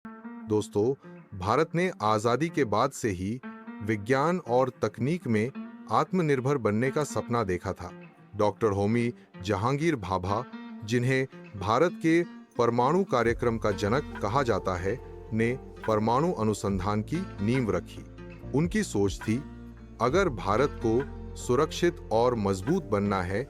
दोस्तों, भारत ने आजादी के बाद से ही विज्ञान और तकनीक में आत्मनिर्भर बनने का सपना देखा था। डॉक्टर होमी जहांगीर भाभा, जिन्हें भारत के परमाणु कार्यक्रम का जनक कहा जाता है, ने परमाणु अनुसंधान की नींव रखी। उनकी सोच थी, अगर भारत को सुरक्षित और मजबूत बनना है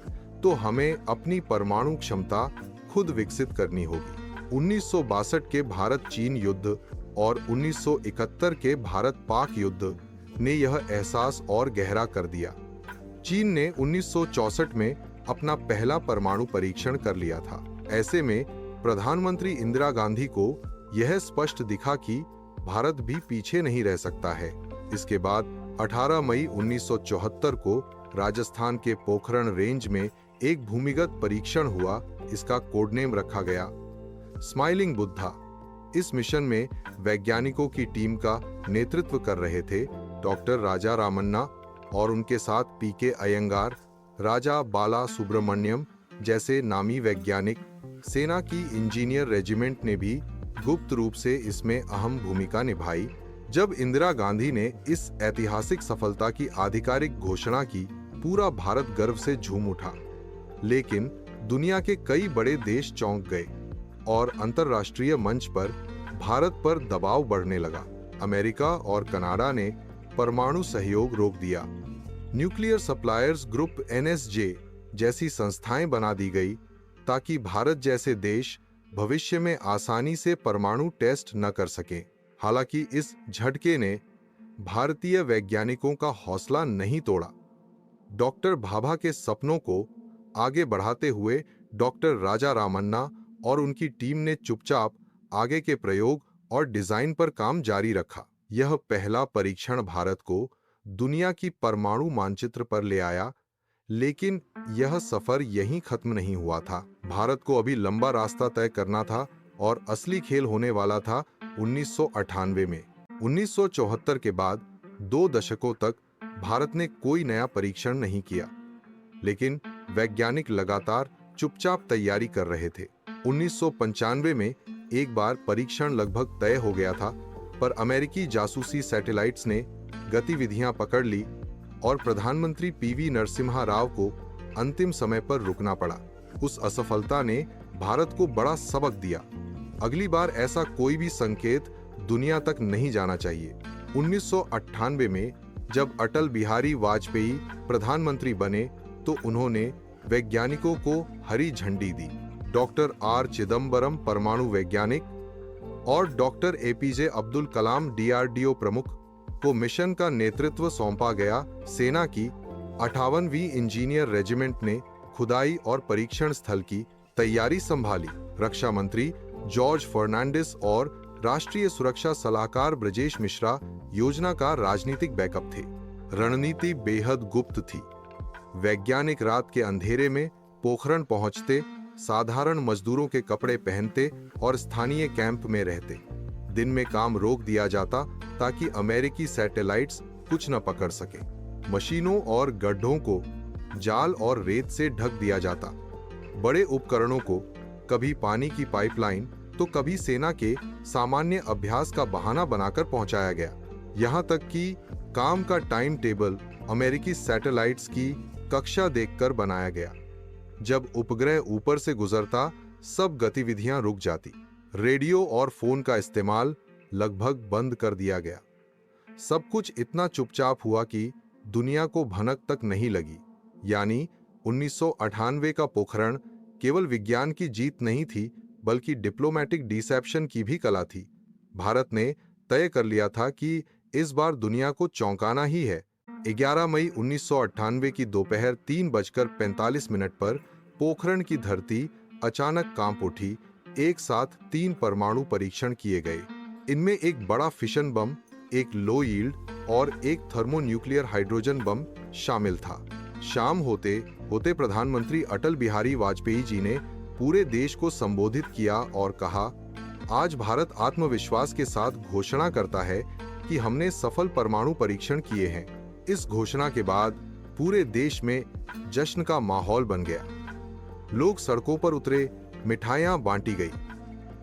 तो हमें अपनी परमाणु क्षमता खुद विकसित करनी होगी। 1962 के भारत चीन युद्ध और 1971 के भारत पाक युद्ध ने यह एहसास और गहरा कर दिया। चीन ने 1964 में अपना पहला परमाणु परीक्षण कर लिया था। ऐसे में प्रधानमंत्री इंदिरा गांधी को यह स्पष्ट दिखा कि भारत भी पीछे नहीं रह सकता है। इसके बाद 18 मई 1974 को राजस्थान के पोखरण रेंज में एक भूमिगत परीक्षण हुआ। इसका कोडनेम रखा गया स्माइलिंग बुद्धा। इस मिशन में वैज्ञानिकों की टीम का नेतृत्व कर रहे थे डॉक्टर राजा रामन्ना और उनके साथ पीके अयंगार, राजा बाला सुब्रमण्यम जैसे नामी वैज्ञानिक। सेना की इंजीनियर रेजिमेंट ने भी गुप्त रूप से इसमें अहम भूमिका निभाई। जब इंदिरा गांधी ने इस ऐतिहासिक सफलता की आधिकारिक घोषणा की, पूरा भारत गर्व से झूम उठा। लेकिन दुनिया के कई बड़े देश चौंक गए और अंतर्राष्ट्रीय मंच पर भारत पर दबाव बढ़ने लगा। अमेरिका और कनाडा ने परमाणु सहयोग रोक दिया। न्यूक्लियर सप्लायर्स ग्रुप (NSJ) जैसी संस्थाएं बना दी गई ताकि भारत जैसे देश भविष्य में आसानी से परमाणु टेस्ट न कर सकें। हालांकि इस झटके ने भारतीय वैज्ञानिकों का हौसला नहीं तोड़ा। डॉक्टर भाभा के सपनों को आगे बढ़ाते हुए डॉक्टर राजा रामन्ना और उनकी टीम ने चुपचाप आगे के प्रयोग और डिजाइन पर काम जारी रखा। यह पहला परीक्षण भारत को दुनिया की परमाणु मानचित्र पर ले आया, लेकिन यह सफर यहीं खत्म नहीं हुआ था। भारत को अभी लंबा रास्ता तय करना था और असली खेल होने वाला था 1998 में। 1974 के बाद 2 दशकों तक भारत ने कोई नया परीक्षण नहीं किया, लेकिन वैज्ञानिक लगातार चुपचाप तैयारी कर रहे थे। 1995 में एक बार परीक्षण लगभग तय हो गया था, पर अमेरिकी जासूसी सैटेलाइट्स ने गतिविधियां पकड़ ली और प्रधानमंत्री PV नरसिम्हा राव को अंतिम समय पर रुकना पड़ा। उस असफलता ने भारत को बड़ा सबक दिया। अगली बार ऐसा कोई भी संकेत दुनिया तक नहीं जाना चाहिए। 1998 में जब अटल बिहारी वाजपेयी प्रधानमंत्री बने तो उन्होंने वैज्ञानिकों को हरी झंडी दी। डॉक्टर R चिदम्बरम परमाणु वैज्ञानिक और doctor APJ Abdul Kalam DRDO प्रमुख को मिशन का नेतृत्व सौंपा गया। सेना की 58वीं इंजीनियर रेजिमेंट ने खुदाई और परीक्षण स्थल की तैयारी संभाली। रक्षा मंत्री जॉर्ज फर्नांडिस और राष्ट्रीय सुरक्षा सलाहकार ब्रजेश मिश्रा योजना का राजनीतिक बैकअप थे। रणनीति बेहद गुप्त थी। वैज्ञानिक रात के अंधेरे में पोखरण पहुंचते, साधारण मजदूरों के कपड़े पहनते और स्थानीय कैंप में रहते। दिन में काम रोक दिया जाता ताकि अमेरिकी सैटेलाइट्स कुछ न पकड़ सके। मशीनों और गड्ढों को जाल और रेत से ढक दिया जाता। बड़े उपकरणों को कभी पानी की पाइपलाइन तो कभी सेना के सामान्य अभ्यास का बहाना बनाकर पहुंचाया गया। यहां तक कि काम का टाइम टेबल अमेरिकी सैटेलाइट्स की कक्षा देखकर बनाया गया। जब उपग्रह ऊपर से गुजरता, सब गतिविधियां रुक जाती। रेडियो और फोन का इस्तेमाल लगभग बंद कर दिया गया। सब कुछ इतना चुपचाप हुआ कि दुनिया को भनक तक नहीं लगी। यानी 1998 का पोखरण केवल विज्ञान की जीत नहीं थी, बल्कि डिप्लोमैटिक डिसेप्शन की भी कला थी। भारत ने तय कर लिया था कि इस बार दुनिया को चौंकाना ही है। 11 मई 1998 की दोपहर 3:45 पर पोखरण की धरती अचानक कांप उठी। एक साथ 3 परमाणु परीक्षण किए गए। इनमें एक बड़ा फिशन बम, एक लो यील्ड और एक थर्मोन्यूक्लियर हाइड्रोजन बम शामिल था। शाम होते होते प्रधानमंत्री अटल बिहारी वाजपेयी जी ने पूरे देश को संबोधित किया और कहा, आज भारत आत्मविश्वास के साथ घोषणा करता है कि हमने सफल परमाणु परीक्षण किए हैं। इस घोषणा के बाद पूरे देश में जश्न का माहौल बन गया। लोग सड़कों पर उतरे, मिठाइयां बांटी गई।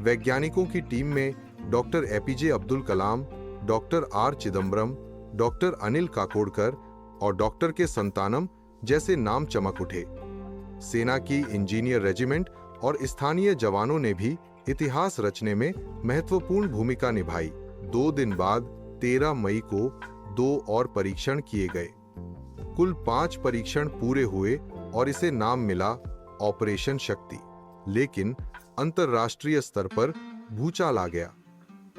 वैज्ञानिकों की टीम में doctor APJ Abdul Kalam, doctor R Chidambaram, doctor Anil Kakodkar और डॉक्टर के संतानम जैसे नाम चमक उठे। सेना की इंजीनियर रेजिमेंट और स्थानीय जवानों ने भी इतिहास रचने में महत्वपूर्ण भूमिका निभाई। 2 दिन बाद 13 मई को 2 और परीक्षण किए गए। कुल 5 परीक्षण पूरे हुए और इसे नाम मिला ऑपरेशन शक्ति। लेकिन अंतर्राष्ट्रीय स्तर पर भूचाल आ गया।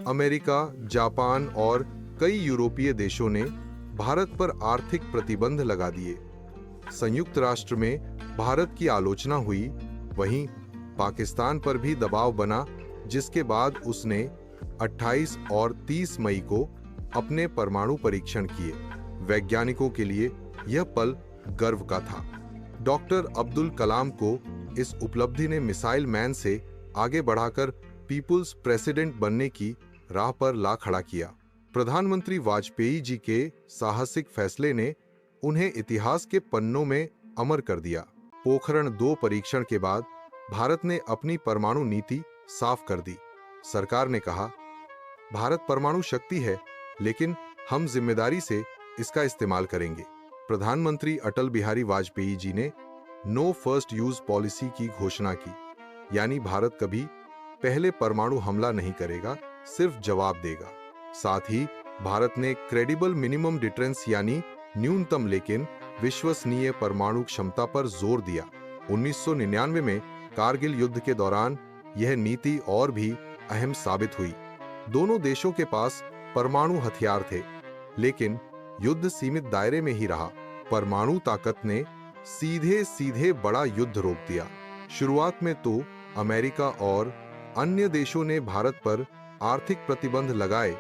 अमेरिका, जापान और कई यूरोपीय देशों ने भारत पर आर्थिक प्रतिबंध लगा दिए। संयुक्त राष्ट्र में भारत की आलोचना हुई। वहीं पाकिस्तान पर भी दबाव बना, जिसके बाद उसने 28 और 30 मई को अपने परमाणु परीक्षण किए। वैज्ञानिकों के लिए यह पल गर्व का था। डॉक्टर अब्दुल कलाम को इस उपलब्धि ने मिसाइल मैन से आगे बढ़ाकर पीपुल्स प्रेसिडेंट बनने की राह पर ला खड़ा किया। प्रधानमंत्री वाजपेयी जी के साहसिक फैसले ने उन्हें इतिहास के पन्नों में अमर कर दिया। पोखरण 2 परीक्षण के बाद भारत ने अपनी परमाणु नीति साफ कर दी। सरकार ने कहा, भारत परमाणु शक्ति है, लेकिन हम जिम्मेदारी से इसका इस्तेमाल करेंगे। प्रधानमंत्री अटल बिहारी वाजपेयी जी ने नो फर्स्ट यूज पॉलिसी की घोषणा की, यानी भारत कभी पहले परमाणु हमला नहीं करेगा, सिर्फ जवाब देगा। साथ ही भारत ने क्रेडिबल मिनिमम डिटरेंस यानी न्यूनतम लेकिन विश्वसनीय परमाणु क्षमता पर जोर दिया। 1999 में कारगिल युद्ध के दौरान यह नीति और भी अहम साबित हुई। दोनों देशों के पास परमाणु हथियार थे, लेकिन युद्ध सीमित दायरे में ही रहा। परमाणु ताकत ने सीधे सीधे बड़ा युद्ध रोक दिया। शुरुआत में तो अमेरिका और अन्य देशों ने भारत पर आर्थिक प्रतिबंध लगाए,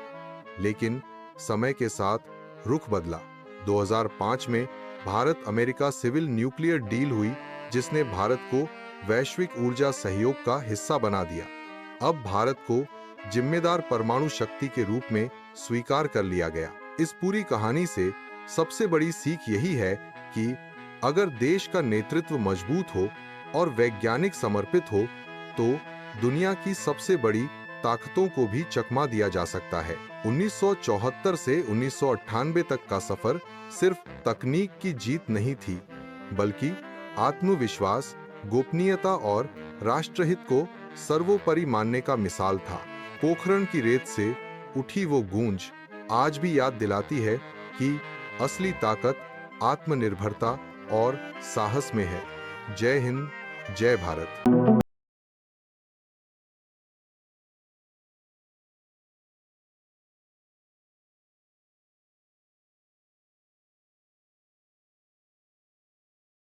लेकिन समय के साथ रुख बदला। 2005 में Bharat America civil nuclear deal हुई, जिसने भारत को वैश्विक ऊर्जा सहयोग का हिस्सा बना दिया। अब भारत को जिम्मेदार परमाणु शक्ति के रूप में स्वीकार कर लिया गया। इस पूरी कहानी से सबसे बड़ी सीख यही है कि अगर देश का नेतृत्व मजबूत हो और वैज्ञानिक समर्पित हो, तो दुनिया की सबसे बड़ी ताकतों को भी चकमा दिया जा सकता है। 1974 से 1998 तक का सफर सिर्फ तकनीक की जीत नहीं थी, बल्कि आत्मविश्वास, गोपनीयता और राष्ट्रहित को सर्वोपरि मानने का मिसाल था। पोखरण की रेत से उठी वो गूंज आज भी याद दिलाती है कि असली ताकत आत्मनिर्भरता और साहस में है। जय हिंद, जय भारत।